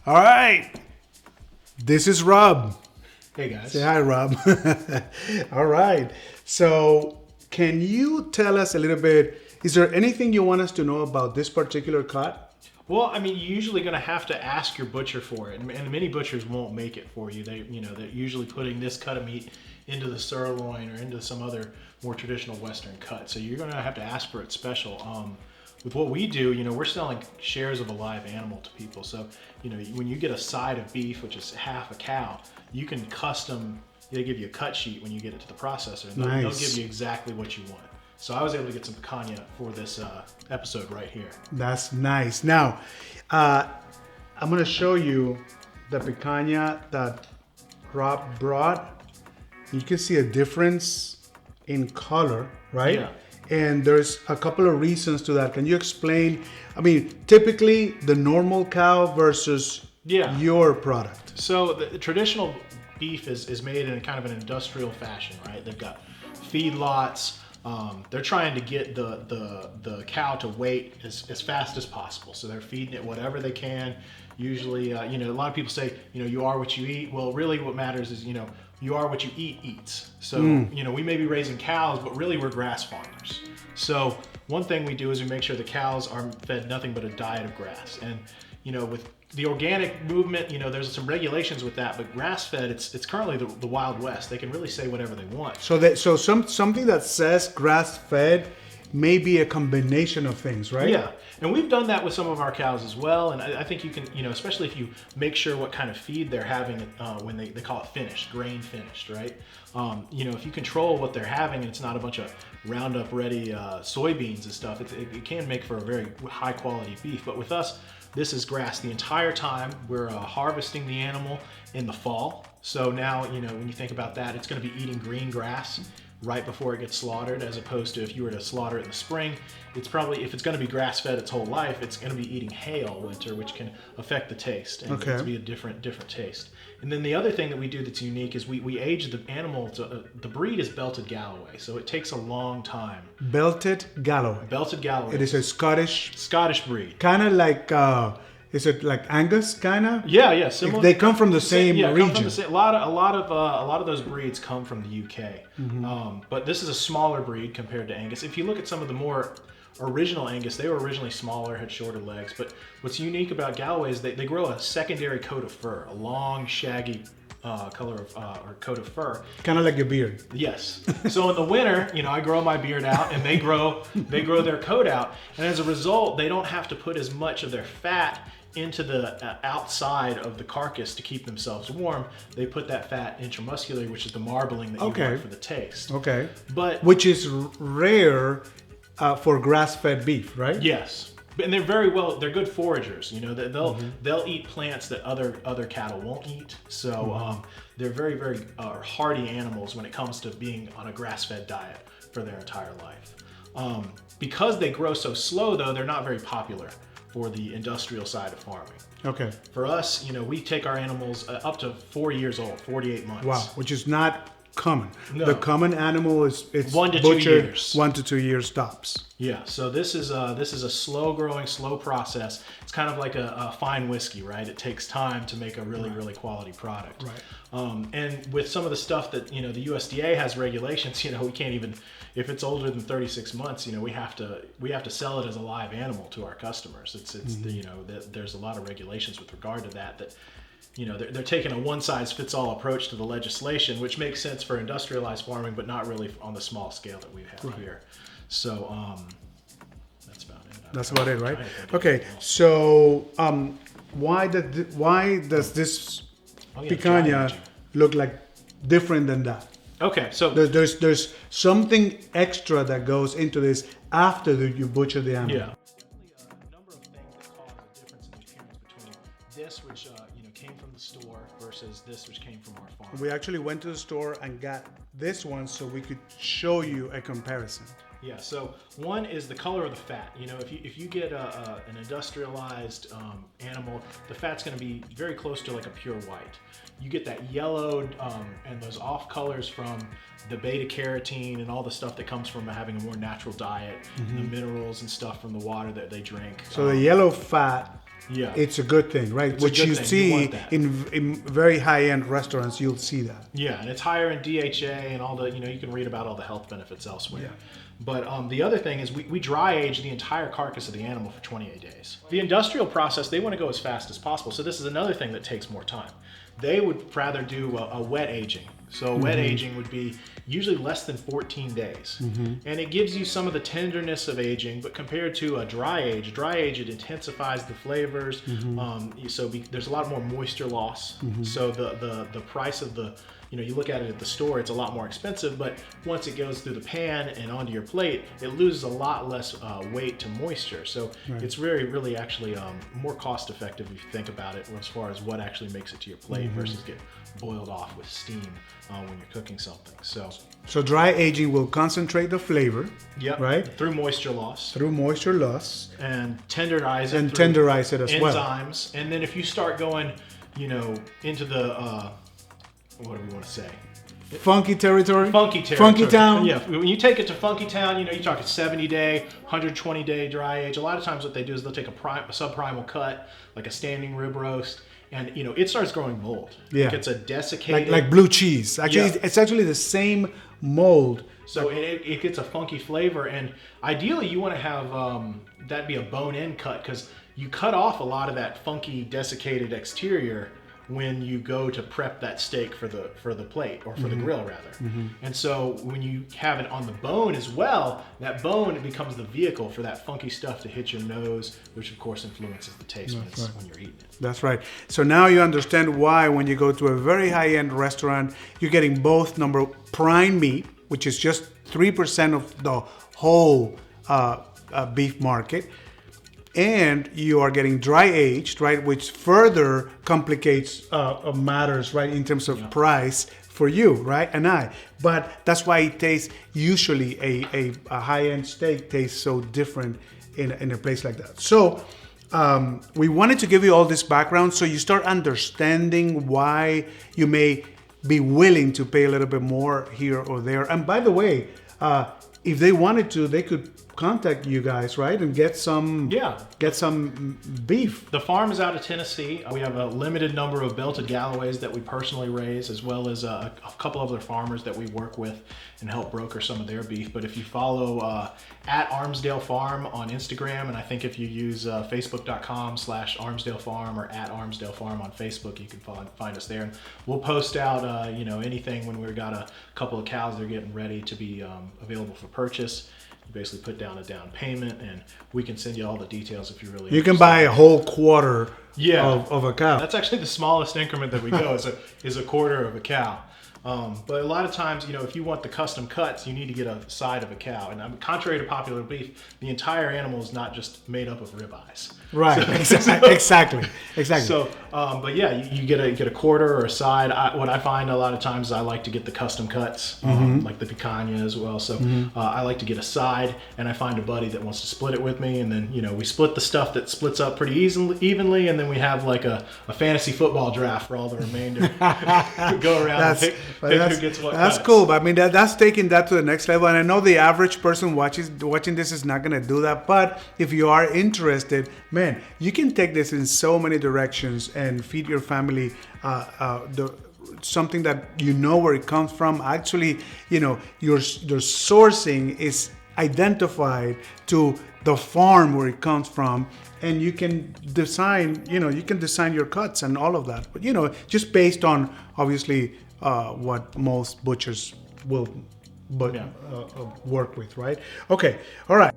All right. This is Rob. Hey guys. Say hi, Rob. All right. So, can you tell us a little bit? Is there anything you want us to know about this particular cut? Well, I mean, you're usually going to have to ask your butcher for it, and many butchers won't make it for you. They're usually putting this cut of meat into the sirloin or into some other more traditional Western cut. So you're going to have to ask for it special. With what we do, we're selling shares of a live animal to people. So, when you get a side of beef, which is half a cow, you can custom. They give you a cut sheet when you get it to the processor, and they'll give you exactly what you want. So I was able to get some picanha for this episode right here. That's nice. Now, I'm going to show you the picanha that Rob brought. You can see a difference in color, right? Yeah. And there's a couple of reasons to that. Can you explain? I mean, typically the normal cow versus your product. So the traditional beef is made in kind of an industrial fashion, right? They've got feedlots. They're trying to get the cow to weight as fast as possible. So they're feeding it whatever they can. Usually, a lot of people say, you are what you eat. Well, really what matters is, you are what you eat eats. So, we may be raising cows, but really we're grass farmers. So one thing we do is we make sure the cows are fed nothing but a diet of grass. And, with the organic movement, there's some regulations with that, but grass-fed, it's currently the Wild West. They can really say whatever they want. So something that says grass-fed may be a combination of things, right? Yeah, and we've done that with some of our cows as well. And I think you can, especially if you make sure what kind of feed they're having when they call it finished, grain finished, right? If you control what they're having and it's not a bunch of Roundup ready soybeans and stuff, it can make for a very high quality beef. But with us, this is grass the entire time. We're harvesting the animal in the fall. So now, when you think about that, it's going to be eating green grass right before it gets slaughtered, as opposed to if you were to slaughter it in the spring, it's probably, if it's going to be grass-fed its whole life, it's going to be eating hay all winter, which can affect the taste, and it'll be a different taste. And then the other thing that we do that's unique is we age the animal to, the breed is belted Galloway, so it takes a long time. Belted Galloway. Belted Galloway. It is a Scottish breed. Kind of like, is it like Angus, kind of? Yeah, similar. They come from the same region. A lot of those breeds come from the UK. Mm-hmm. But this is a smaller breed compared to Angus. If you look at some of the more original Angus, they were originally smaller, had shorter legs. But what's unique about Galloway is they grow a secondary coat of fur, a long, shaggy color of or coat of fur. Kind of like your beard. Yes. So in the winter, I grow my beard out, and they grow their coat out, and as a result, they don't have to put as much of their fat into the outside of the carcass to keep themselves warm. They put that fat intramuscularly, which is the marbling that you want for the taste. Okay. But which is rare for grass-fed beef, right? Yes. And they're they're good foragers. They'll eat plants that other cattle won't eat. So they're very, very hardy animals when it comes to being on a grass-fed diet for their entire life. Because they grow so slow, though, they're not very popular for the industrial side of farming. Okay. For us, we take our animals up to 4 years old, 48 months. Wow, which is not common. No. The common animal it's 1 to 2 butchered years. 1 to 2 years tops. Yeah, so this is a slow growing, slow process. It's kind of like a fine whiskey, right? It takes time to make a really, really quality product. Right. And with some of the stuff that the USDA has regulations, we can't even, if it's older than 36 months, we have to sell it as a live animal to our customers. It's there's a lot of regulations with regard to that. They're taking a one-size-fits-all approach to the legislation, which makes sense for industrialized farming, but not really on the small scale that we have here. So that's about it. That's about it, right? Okay. So why does this picanha look like different than that? Okay, so there's something extra that goes into this after you butcher the animal. Yeah. A number of things that cause a difference in the appearance between this, which came from the store, versus this, which came from our farm. We actually went to the store and got this one so we could show you a comparison. Yeah, so one is the color of the fat. If you get an industrialized animal, the fat's going to be very close to like a pure white. You get that yellowed and those off colors from the beta carotene and all the stuff that comes from having a more natural diet, the minerals and stuff from the water that they drink. So the yellow fat Yeah. it's a good thing, right? It's a Which good you thing. You see want that. in very high-end restaurants, you'll see that. Yeah, and it's higher in DHA and all the, you can read about all the health benefits elsewhere. But the other thing is we dry age the entire carcass of the animal for 28 days. The industrial process, they want to go as fast as possible. So this is another thing that takes more time. They would rather do a wet aging. So wet aging would be usually less than 14 days. And it gives you some of the tenderness of aging, but compared to a dry age, it intensifies the flavors. There's a lot more moisture loss. So the price of the, you look at it at the store, it's a lot more expensive, but once it goes through the pan and onto your plate, it loses a lot less weight to moisture. So it's really actually more cost effective if you think about it as far as what actually makes it to your plate versus get boiled off with steam when you're cooking something. So dry aging will concentrate the flavor, right? Through moisture loss. And tenderize it. And tenderize it as well. Enzymes. And then if you start going, into the, what do we want to say? Funky territory? Funky town? Yeah, when you take it to funky town, you're talking 70-day, 120-day dry age. A lot of times what they do is they'll take a subprimal cut, like a standing rib roast, and it starts growing mold. Yeah. It gets a desiccated... Like blue cheese. Actually, it's actually the same mold. So it gets a funky flavor, and ideally you want to have that be a bone-in cut, because you cut off a lot of that funky, desiccated exterior when you go to prep that steak for the plate, or for the grill rather. And so when you have it on the bone as well, that bone becomes the vehicle for that funky stuff to hit your nose, which of course influences the taste when you're eating it. That's right. So now you understand why when you go to a very high-end restaurant, you're getting both prime meat, which is just 3% of the whole beef market, and you are getting dry aged, right, which further complicates matters, right, in terms of price for you, right, and I. But that's why it tastes, usually a high-end steak tastes so different in a place like that. So we wanted to give you all this background so you start understanding why you may be willing to pay a little bit more here or there. And by the way, if they wanted to, they could contact you guys, right, and get some beef. The farm is out of Tennessee. We have a limited number of belted Galloways that we personally raise, as well as a couple of other farmers that we work with and help broker some of their beef. But if you follow at Armsdale Farm on Instagram, and I think if you use facebook.com/Armsdale Farm or at Armsdale Farm on Facebook, you can find us there. And we'll post out anything when we've got a couple of cows that are getting ready to be available for purchase. You basically put down a down payment, and we can send you all the details if you really. You can buy a whole quarter of a cow. That's actually the smallest increment that we go is a quarter of a cow. But a lot of times, if you want the custom cuts, you need to get a side of a cow. And contrary to popular belief, the entire animal is not just made up of ribeyes. Right. Exactly. So, but yeah, you get a quarter or a side. What I find a lot of times is I like to get the custom cuts, like the picanha as well. So I like to get a side, and I find a buddy that wants to split it with me, and then we split the stuff that splits up pretty evenly, and then we have like a fantasy football draft for all the remainder. Go around and pick who gets what. That's cuts. cool. But I mean, that's taking that to the next level. And I know the average person watching this is not going to do that. But if you are interested, man, you can take this in so many directions and feed your family something that where it comes from. Actually, your sourcing is identified to the farm where it comes from, and you can design your cuts and all of that. But just based on obviously what most butchers will work with, right? Okay, all right.